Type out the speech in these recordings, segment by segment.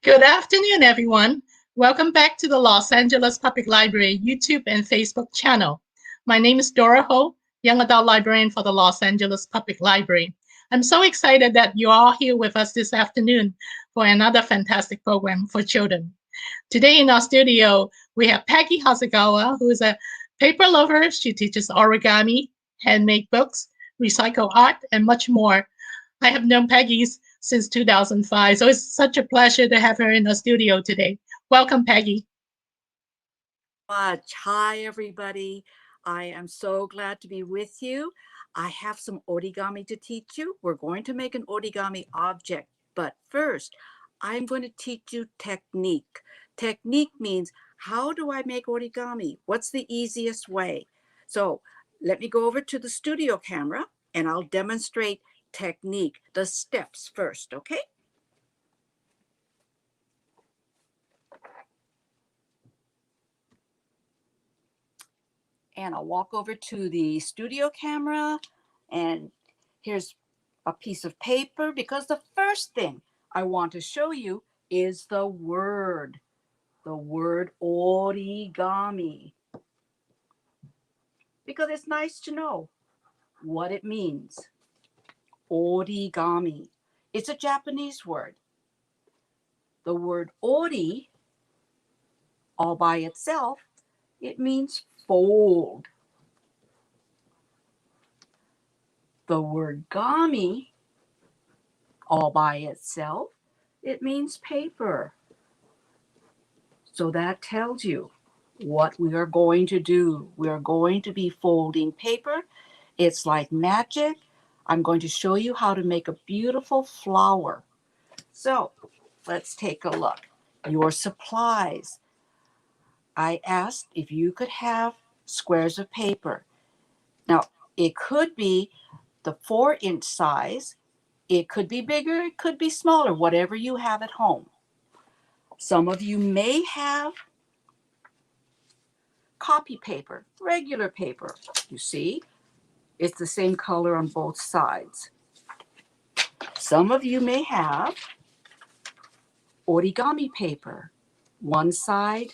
Good afternoon, everyone. Welcome back to the Los Angeles Public Library YouTube and Facebook channel. My name is Dora Ho, Young Adult Librarian for the Los Angeles Public Library. I'm so excited that you're all here with us this afternoon for another fantastic program for children. Today in our studio, we have Peggy Hasegawa, who is a paper lover. She teaches origami, handmade books, recycle art, and much more. I have known Peggy since 2005, so it's such a pleasure to have her in the studio today. Welcome, Peggy. Much. Hi, everybody. I am so glad to be with you. I have some origami to teach you. We're going to make an origami object, but first, I'm going to teach you technique. Technique means how do I make origami? What's the easiest way? So let me go over to the studio camera and I'll demonstrate technique, the steps first, okay? And I'll walk over to the studio camera and here's a piece of paper because the first thing I want to show you is the word origami, because it's nice to know what it means. Origami. It's a Japanese word. The word ori, all by itself, it means fold. The word gami, all by itself, it means paper. So that tells you what we are going to do. We are going to be folding paper. It's like magic. I'm going to show you how to make a beautiful flower. So let's take a look. Your supplies. I asked if you could have squares of paper. Now, it could be the 4-inch size. It could be bigger, it could be smaller, whatever you have at home. Some of you may have copy paper, regular paper. You see, it's the same color on both sides. Some of you may have origami paper. One side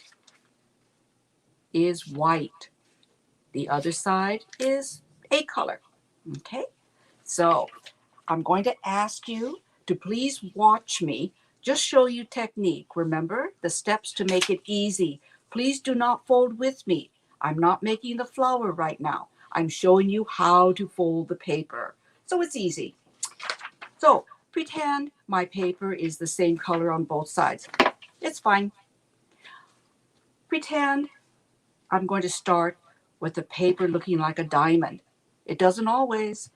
is white. The other side is a color. Okay, so I'm going to ask you to please watch me, just show you technique. Remember the steps to make it easy. Please do not fold with me. I'm not making the flower right now. I'm showing you how to fold the paper. So it's easy. So pretend my paper is the same color on both sides. It's fine. Pretend I'm going to start with the paper looking like a diamond. It doesn't always.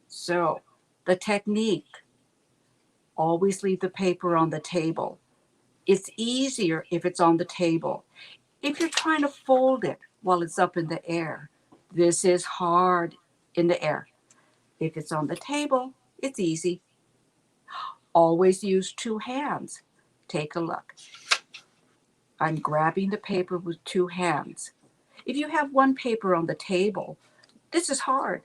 So the technique, always leave the paper on the table. It's easier if it's on the table. If you're trying to fold it while it's up in the air, this is hard in the air. If it's on the table, it's easy. Always use 2 hands. Take a look. I'm grabbing the paper with 2 hands. If you have one paper on the table, this is hard.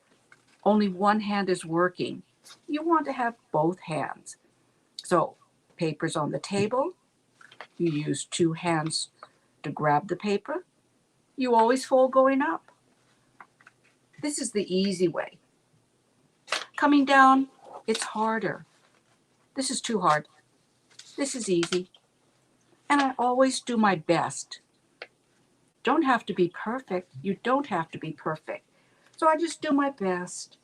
Only one hand is working. You want to have both hands. So, paper's on the table. You use 2 hands to grab the paper. You always fold going up. This is the easy way. Coming down, it's harder. This is too hard. This is easy. And I always do my best. Don't have to be perfect. You don't have to be perfect. So I just do my best.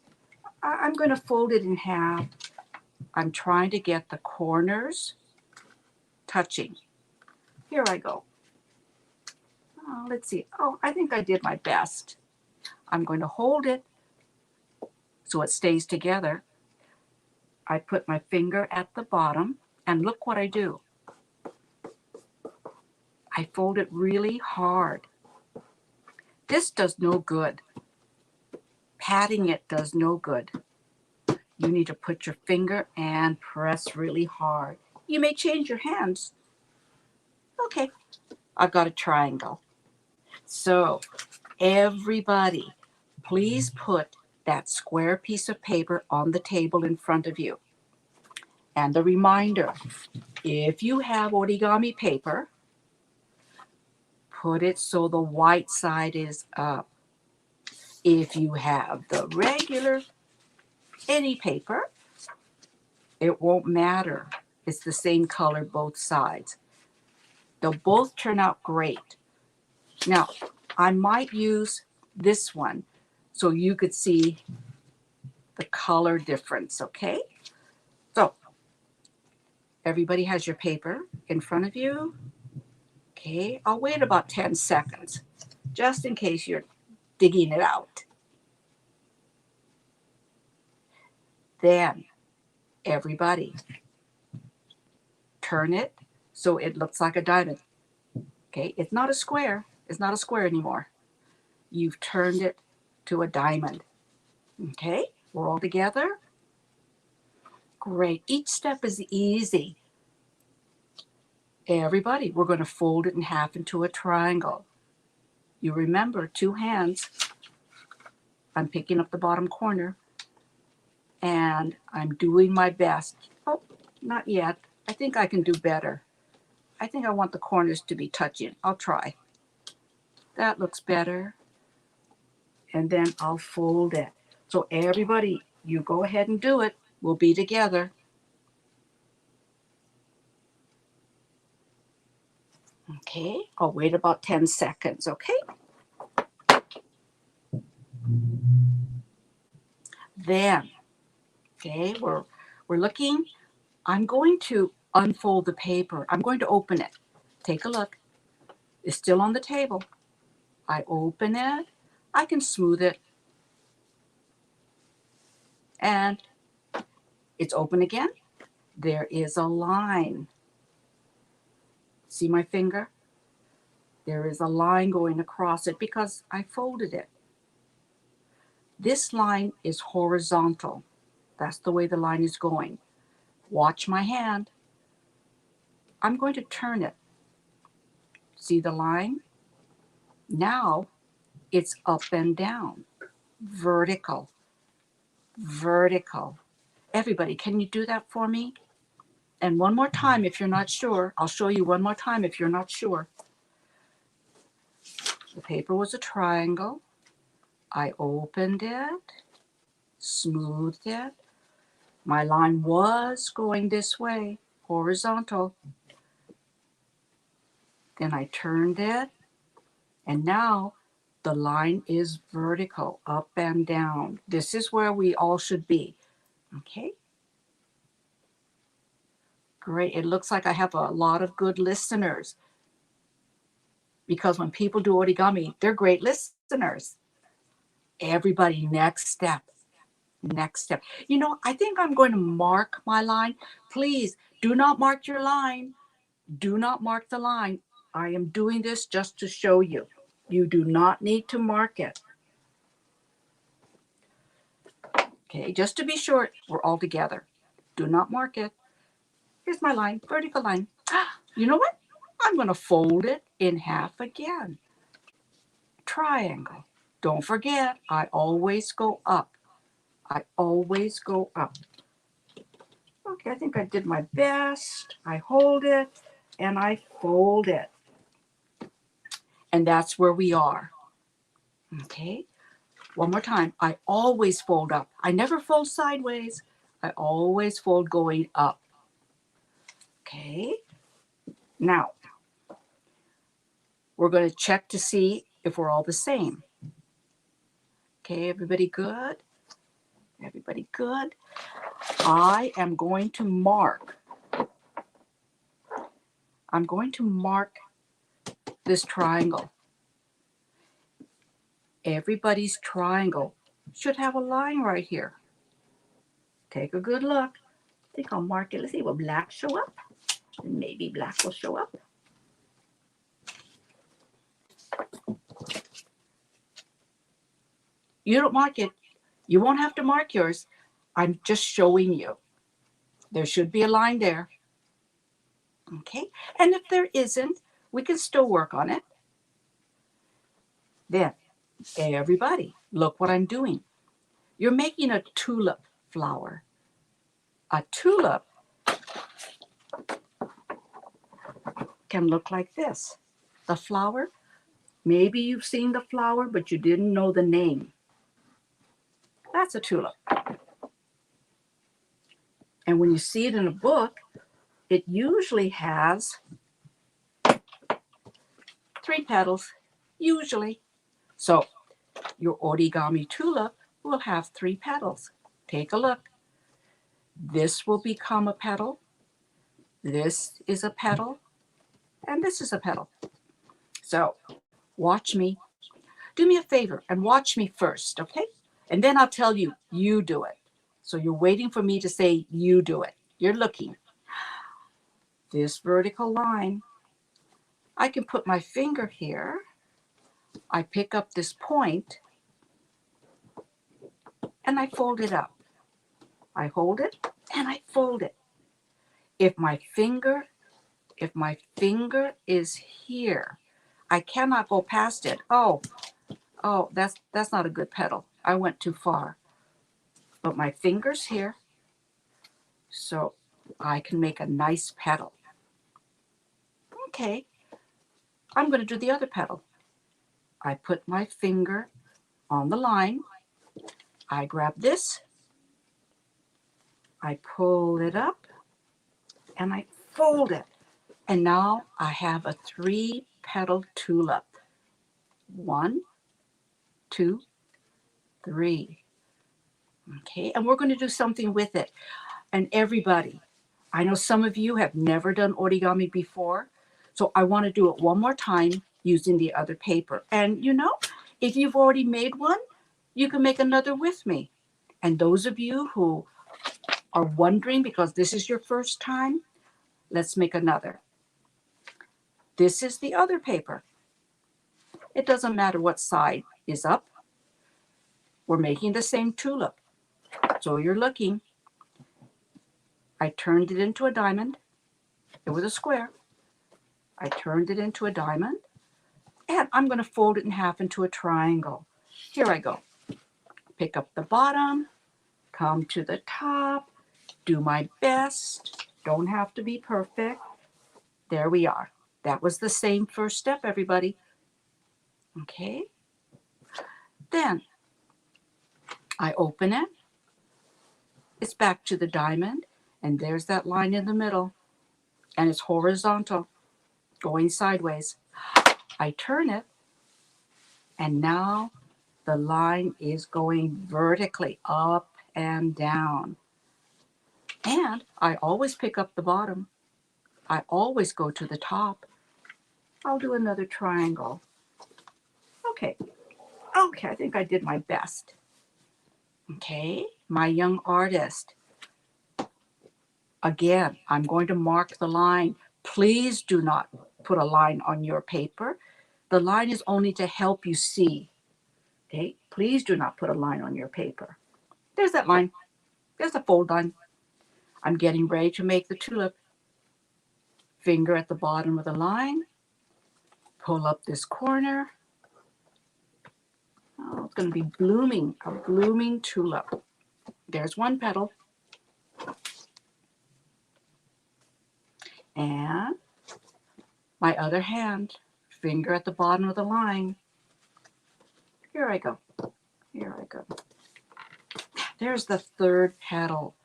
I'm going to fold it in half. I'm trying to get the corners touching. Here I go. Oh, let's see. Oh, I think I did my best. I'm going to hold it so it stays together. I put my finger at the bottom and look what I do. I fold it really hard. This does no good. Patting it does no good. You need to put your finger and press really hard. You may change your hands. Okay, I've got a triangle. So everybody, please put that square piece of paper on the table in front of you. And the reminder, if you have origami paper, put it so the white side is up. If you have the regular any paper, it won't matter. It's the same color both sides. They'll both turn out great. Now, I might use this one so you could see the color difference, okay? So, everybody has your paper in front of you. Okay, I'll wait about 10 seconds, just in case you're digging it out. Then, everybody, turn it so it looks like a diamond. Okay, it's not a square. It's not a square anymore. You've turned it to a diamond. Okay, we're all together. Great. Each step is easy. Everybody, we're going to fold it in half into a triangle. You remember, 2 hands. I'm picking up the bottom corner, and I'm doing my best. Oh, not yet. I think I can do better. I think I want the corners to be touching. I'll try. That looks better. And then I'll fold it. So everybody, you go ahead and do it. We'll be together. Okay, I'll wait about 10 seconds, okay? Then, okay, we're looking. I'm going to unfold the paper. I'm going to open it. Take a look. It's still on the table. I open it. I can smooth it. And it's open again. There is a line. See my finger? There is a line going across it because I folded it. This line is horizontal. That's the way the line is going. Watch my hand. I'm going to turn it. See the line? Now it's up and down. Vertical. Vertical. Everybody, can you do that for me? And one more time if you're not sure. I'll show you one more time if you're not sure. The paper was a triangle. I opened it, smoothed it. My line was going this way, horizontal. Then I turned it, and now the line is vertical, up and down. This is where we all should be. Okay? Great. It looks like I have a lot of good listeners, because when people do origami, they're great listeners. Everybody, next step. Next step. You know, I think I'm going to mark my line. Please do not mark your line. Do not mark the line. I am doing this just to show you. You do not need to mark it. Okay, just to be sure we're all together. Do not mark it. Here's my line, vertical line. You know what? I'm going to fold it in half again. Triangle. Don't forget, I always go up. I always go up. Okay, I think I did my best. I hold it and I fold it. And that's where we are. Okay, one more time. I always fold up. I never fold sideways. I always fold going up. Okay, now we're going to check to see if we're all the same. Okay, everybody good? Everybody good? I am going to mark. I'm going to mark this triangle. Everybody's triangle should have a line right here. Take a good look. I think I'll mark it. Let's see, will black show up? Maybe black will show up. You don't mark it. You won't have to mark yours. I'm just showing you. There should be a line there. Okay, and if there isn't, we can still work on it. Then, everybody, look what I'm doing. You're making a tulip flower. A tulip can look like this. The flower, maybe you've seen the flower, but you didn't know the name. That's a tulip. And when you see it in a book, it usually has 3 petals, usually. So your origami tulip will have 3 petals. Take a look. This will become a petal. This is a petal. And this is a petal. So watch me. Do me a favor and watch me first, okay? And then I'll tell you, you do it. So you're waiting for me to say, you do it. You're looking. This vertical line, I can put my finger here. I pick up this point and I fold it up. I hold it and I fold it. If my finger is here, I cannot go past it. Oh, that's not a good petal. I went too far. But my finger's here, so I can make a nice petal. Okay, I'm going to do the other petal. I put my finger on the line. I grab this. I pull it up and I fold it. And now I have a 3-petal tulip. 1, 2, 3. Okay, and we're going to do something with it. And everybody, I know some of you have never done origami before, so I want to do it one more time using the other paper. And you know, if you've already made one, you can make another with me. And those of you who are wondering because this is your first time, let's make another. This is the other paper. It doesn't matter what side is up. We're making the same tulip. So you're looking. I turned it into a diamond. It was a square. I turned it into a diamond. And I'm going to fold it in half into a triangle. Here I go. Pick up the bottom, come to the top, do my best. Don't have to be perfect. There we are. That was the same first step, everybody. Okay. Then I open it. It's back to the diamond. And there's that line in the middle. And it's horizontal, going sideways. I turn it. And now the line is going vertically up and down. And I always pick up the bottom. I always go to the top. I'll do another triangle. Okay, I think I did my best. Okay, my young artist. Again, I'm going to mark the line. Please do not put a line on your paper. The line is only to help you see. Okay, please do not put a line on your paper. There's that line. There's the fold line. I'm getting ready to make the tulip. Finger at the bottom of the line. Pull up this corner. Oh, it's going to be blooming, a blooming tulip. There's one petal. And my other hand, finger at the bottom of the line. Here I go. Here I go. There's the 3rd petal.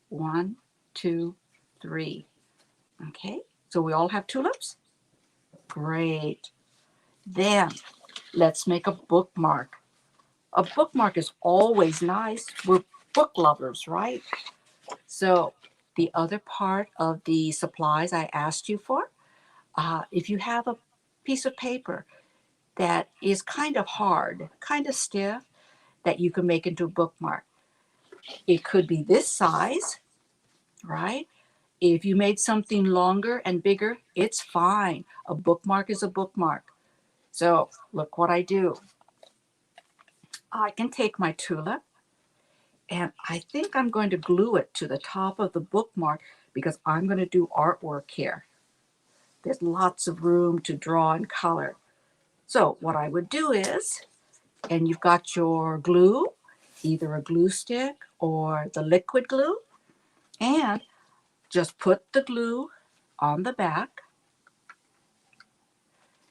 1, 2, 3. Okay, so we all have tulips? Great. Then let's make a bookmark. A bookmark is always nice. We're book lovers, right? So the other part of the supplies I asked you for, if you have a piece of paper that is kind of hard, kind of stiff, that you can make into a bookmark. It could be this size, right? If you made something longer and bigger, it's fine. A bookmark is a bookmark. So look what I do. I can take my tulip and I think I'm going to glue it to the top of the bookmark because I'm going to do artwork here. There's lots of room to draw and color. So what I would do is, and you've got your glue, either a glue stick or the liquid glue, and just put the glue on the back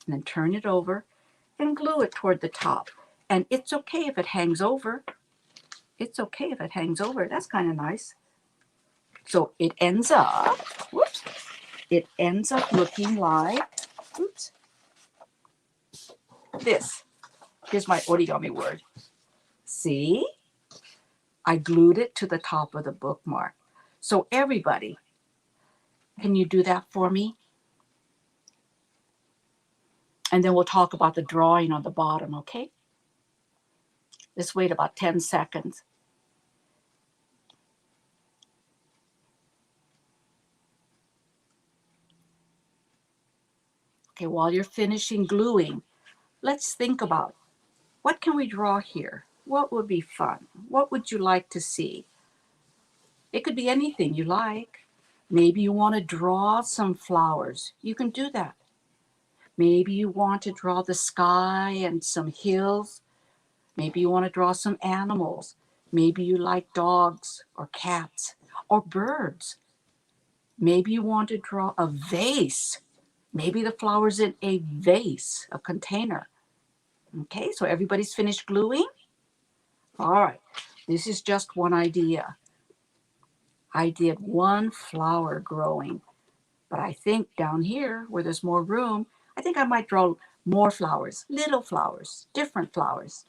and then turn it over and glue it toward the top. And it's okay if it hangs over. It's okay if it hangs over. That's kind of nice. So it ends up, whoops, it ends up looking like, oops, this. Here's my origami word. See? I glued it to the top of the bookmark. So everybody, can you do that for me? And then we'll talk about the drawing on the bottom, okay? Let's wait about 10 seconds. Okay, while you're finishing gluing, let's think about what can we draw here? What would be fun? What would you like to see? It could be anything you like. Maybe you want to draw some flowers. You can do that. Maybe you want to draw the sky and some hills. Maybe you want to draw some animals. Maybe you like dogs or cats or birds. Maybe you want to draw a vase. Maybe the flower's in a vase, a container. Okay, so everybody's finished gluing? All right, this is just one idea. I did one flower growing, but I think down here where there's more room, I think I might draw more flowers, little flowers, different flowers.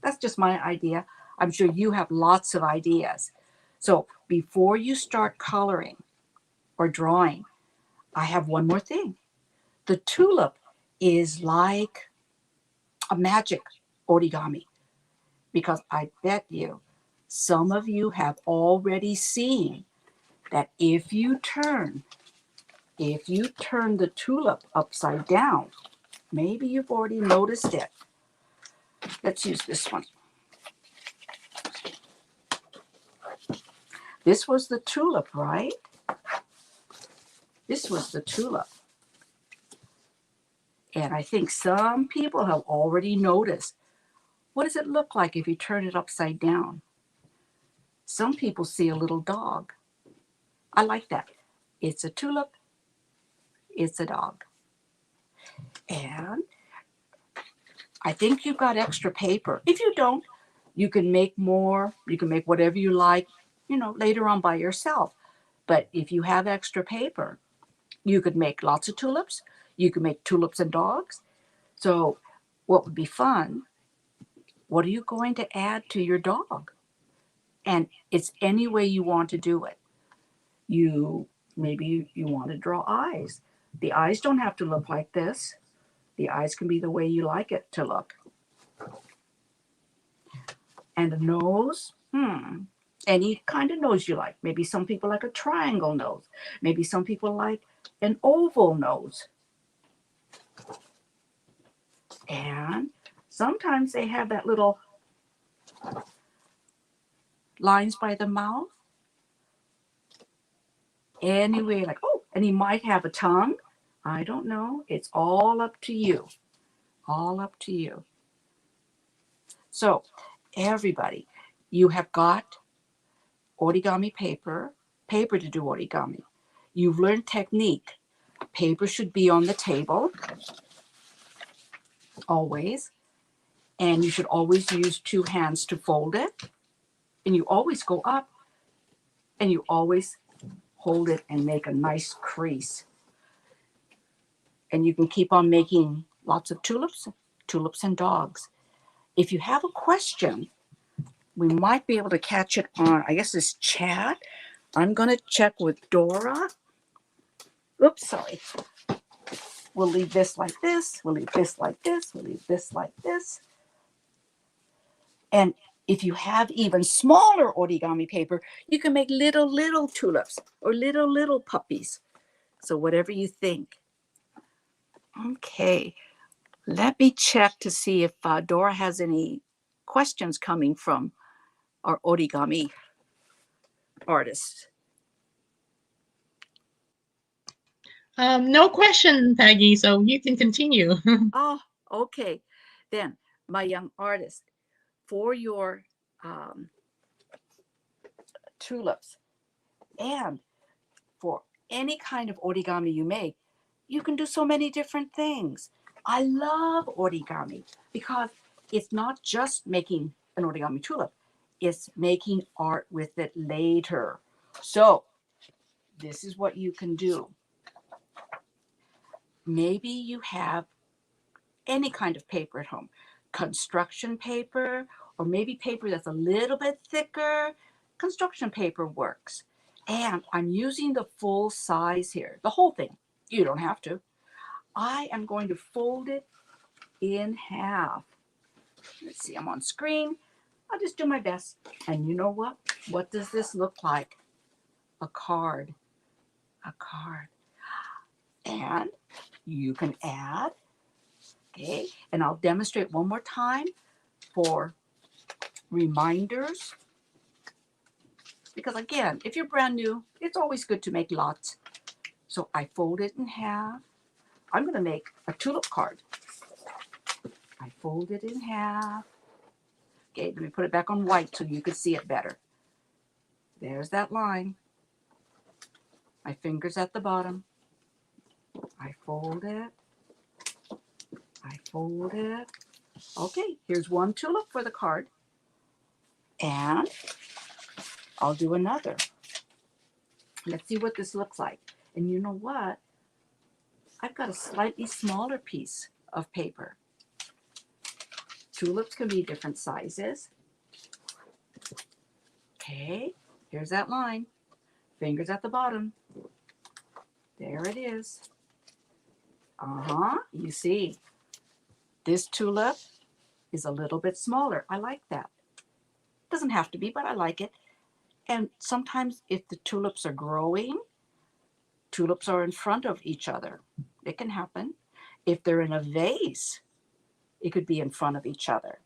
That's just my idea. I'm sure you have lots of ideas. So before you start coloring or drawing, I have one more thing. The tulip is like a magic origami, because I bet you some of you have already seen that if you turn the tulip upside down, maybe you've already noticed it. Let's use this one. This was the tulip, right? This was the tulip. And I think some people have already noticed, what does it look like if you turn it upside down? Some people see a little dog. I like that. It's a tulip. It's a dog. And I think you've got extra paper. If you don't, you can make more. You can make whatever you like, later on by yourself. But if you have extra paper, you could make lots of tulips. You could make tulips and dogs. So what would be fun? What are you going to add to your dog? And it's any way you want to do it. Maybe you want to draw eyes. The eyes don't have to look like this. The eyes can be the way you like it to look. And a nose, any kind of nose you like. Maybe some people like a triangle nose. Maybe some people like an oval nose. And sometimes they have that little lines by the mouth. Anyway, like, and he might have a tongue. I don't know. It's all up to you. All up to you. So, everybody, you have got origami paper to do origami. You've learned technique. Paper should be on the table, always. And you should always use two hands to fold it. And you always go up, and you always hold it and make a nice crease. And you can keep on making lots of tulips and dogs. If you have a question, we might be able to catch it on, I guess, this chat. I'm going to check with Dora. Oops, sorry. We'll leave this like this. We'll leave this like this. We'll leave this like this. And if you have even smaller origami paper, you can make little tulips or little puppies. So whatever you think. Okay, let me check to see if Dora has any questions coming from our origami artist. No question, Peggy, so you can continue. Oh, okay. Then, my young artist, for your tulips and for any kind of origami you make, you can do so many different things. I love origami because it's not just making an origami tulip, it's making art with it later. So this is what you can do. Maybe you have any kind of paper at home, construction paper, or maybe paper that's a little bit thicker. Construction paper works. And I'm using the full size here, the whole thing. You don't have to. I am going to fold it in half. Let's see, I'm on screen. I'll just do my best. And you know what? What does this look like? A card. A card. And you can add, okay, and I'll demonstrate one more time for reminders. Because again, if you're brand new, it's always good to make lots. So I fold it in half. I'm going to make a tulip card. I fold it in half. Okay, let me put it back on white so you can see it better. There's that line. My finger's at the bottom. I fold it. I fold it. Okay, here's one tulip for the card. And I'll do another. Let's see what this looks like. And you know what? I've got a slightly smaller piece of paper. Tulips can be different sizes. Okay, here's that line. Fingers at the bottom. There it is. You see, this tulip is a little bit smaller. I like that. Doesn't have to be, but I like it. And sometimes if the tulips are growing, tulips are in front of each other. It can happen. If they're in a vase, it could be in front of each other.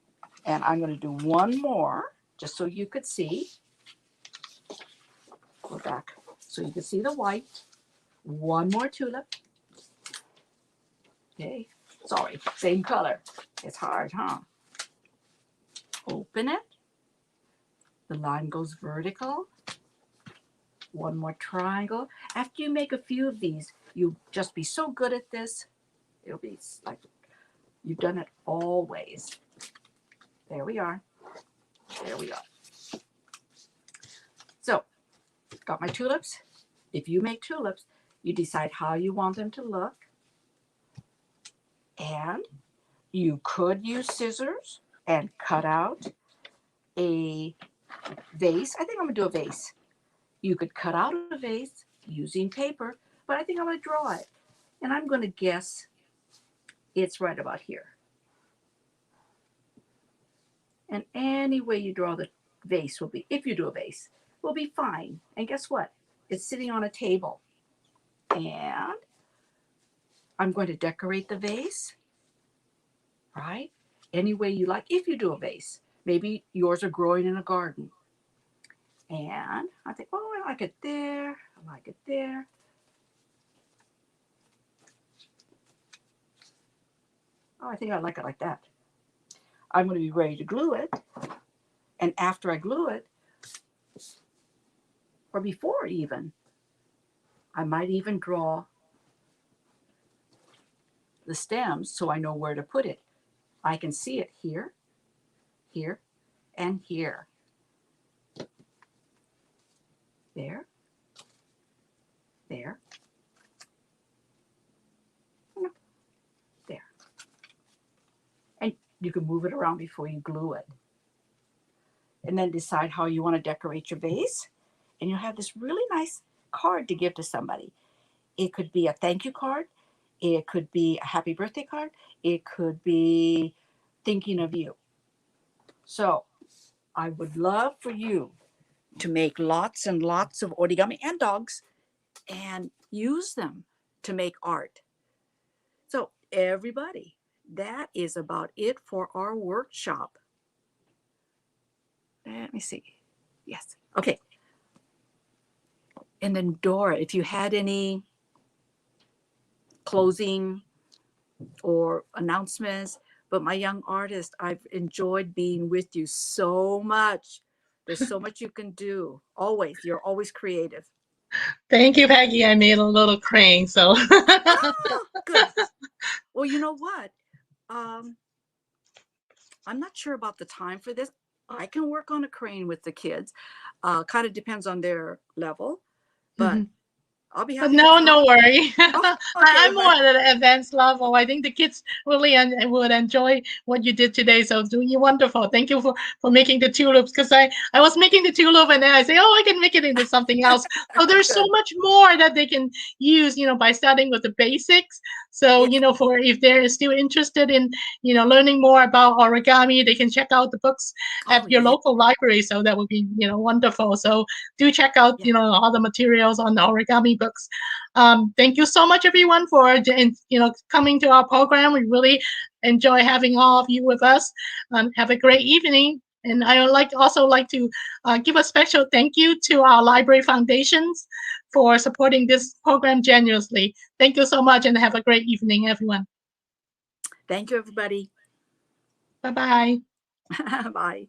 And I'm going to do one more just so you could see. Go back so you can see the white. One more tulip. Okay, sorry, same color. It's hard, huh? Open it. The line goes vertical. One more triangle. After you make a few of these, you'll just be so good at this. It'll be like you've done it always. There we are. There we are. So, got my tulips. If you make tulips, you decide how you want them to look. And you could use scissors and cut out a vase. I think I'm going to do a vase. You could cut out a vase using paper, but I think I'm going to draw it. And I'm going to guess it's right about here. And any way you draw the vase will be, if you do a vase, will be fine. And guess what? It's sitting on a table. And I'm going to decorate the vase, right? Any way you like, if you do a vase. Maybe yours are growing in a garden. And I think, oh, I like it there. I like it there. Oh, I think I like it like that. I'm going to be ready to glue it. And after I glue it, or before even, I might even draw the stems so I know where to put it. I can see it here, here, and here. There, there, there. And you can move it around before you glue it. And then decide how you want to decorate your vase. And you'll have this really nice card to give to somebody. It could be a thank you card. It could be a happy birthday card. It could be thinking of you. So I would love for you to make lots and lots of origami and dogs and use them to make art. So everybody, that is about it for our workshop. Let me see. Yes. Okay. And then Dora, if you had any closing or announcements, but my young artist, I've enjoyed being with you so much. There's so much you can do. Always. You're always creative. Thank you, Peggy. I made a little crane, so Oh, good. Well, you know what? Um, I'm not sure about the time for this. I can work on a crane with the kids. Kind of depends on their level, but Mhm. I'll be But happy to no, try. no worry. Oh, okay, I'm more at an advanced level. I think the kids really would enjoy what you did today. So doing you wonderful. Thank you for making the tulips because I was making the tulip and then I say, oh, I can make it into something else. So there's so good. much more that they can use, by starting with the basics. So, Yes. for if they're still interested in, learning more about origami, they can check out the books Oh, at your yeah. local library. So that would be, wonderful. So do check out, Yeah. all the materials on the origami books. Thank you so much, everyone, for coming to our program. We really enjoy having all of you with us. Have a great evening. And I would also like to give a special thank you to our library foundations for supporting this program generously. Thank you so much, and have a great evening, everyone. Thank you, everybody. Bye bye. Bye.